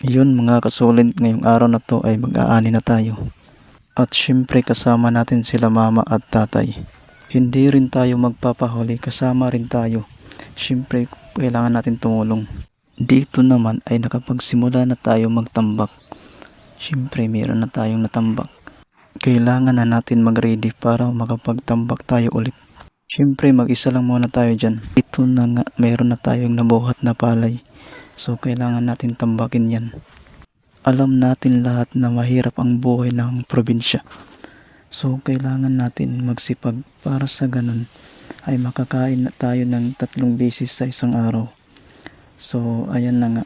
Yun mga kasolid, ngayong araw na to ay mag-aani na tayo. At syempre kasama natin sila mama at tatay. Hindi rin tayo magpapahuli, kasama rin tayo. Syempre kailangan natin tumulong. Dito naman ay nakapagsimula na tayo magtambak. Syempre meron na tayong natambak. Kailangan na natin mag-ready para makapagtambak tayo ulit. Syempre mag-isa lang muna tayo dyan. Ito na nga, meron na tayong nabuhat na palay. So kailangan natin tambakin yan. Alam natin lahat na mahirap ang buhay ng probinsya. So kailangan natin magsipag para sa ganun ay makakain na tayo ng 3 beses sa isang araw. So ayan na nga.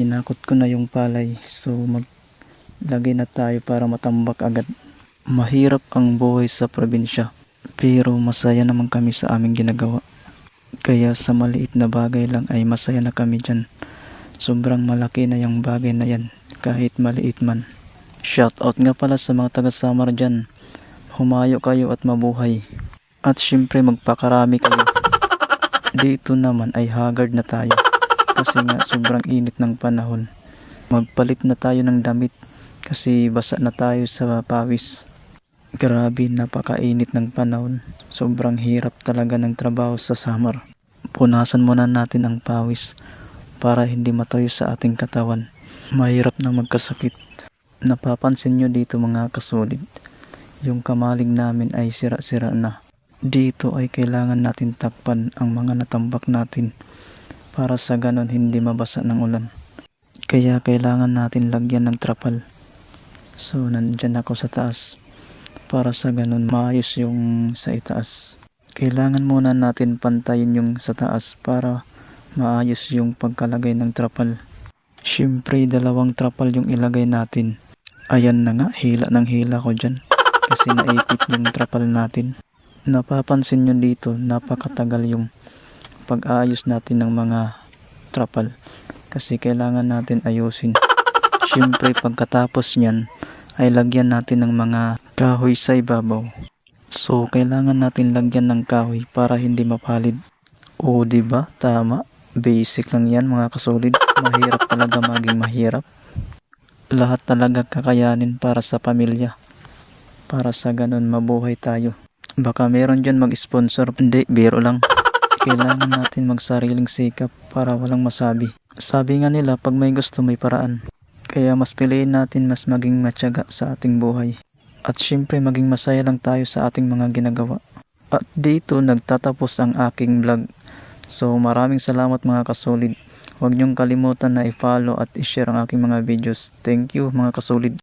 Hinakot ko na yung palay. So maglagay na tayo para matambak agad. Mahirap ang buhay sa probinsya. Pero masaya naman kami sa aming ginagawa. Kaya sa maliit na bagay lang ay masaya na kami dyan. Sobrang malaki na yung bagay na yan, kahit maliit man. Shoutout nga pala sa mga taga-Samar dyan. Humayo kayo at mabuhay. At syempre magpakarami kayo. Dito naman ay haggard na tayo. Kasi nga sobrang init ng panahon. Magpalit na tayo ng damit kasi basa na tayo sa pawis. Grabe, napakainit ng panahon. Sobrang hirap talaga ng trabaho sa Samar. Punasan muna natin ang pawis para hindi matayo sa ating katawan. Mahirap na magkasakit. Napapansin nyo dito mga kasolid, yung kamalig namin ay sira-sira na. Dito ay kailangan natin takpan ang mga natambak natin para sa ganon hindi mabasa ng ulan. Kaya kailangan natin lagyan ng trapal. So nandyan ako sa taas para sa ganun maayos yung sa itaas. Kailangan muna natin pantayin yung sa taas para maayos yung pagkalagay ng trapal. Syempre 2 trapal yung ilagay natin. Ayan na nga, hila ng hila ko dyan kasi naipit yung trapal natin. Napapansin nyo dito, napakatagal yung pag-aayos natin ng mga trapal kasi kailangan natin ayusin. Syempre pagkatapos nyan ay lagyan natin ng mga kahoy sa ibabaw. So kailangan natin lagyan ng kahoy para hindi mapalid. O diba? Tama. Basic lang yan mga kasolid. Mahirap talaga maging mahirap. Lahat talaga kakayanin para sa pamilya. Para sa ganun mabuhay tayo. Baka meron dyan mag-sponsor. Hindi, biro lang. Kailangan natin magsariling sikap para walang masabi. Sabi nga nila, pag may gusto may paraan. Kaya mas piliin natin mas maging matyaga sa ating buhay. At syempre maging masaya lang tayo sa ating mga ginagawa. At dito nagtatapos ang aking vlog. So maraming salamat mga kasolid. Huwag niyong kalimutan na i-follow at i-share ang aking mga videos. Thank you mga kasolid.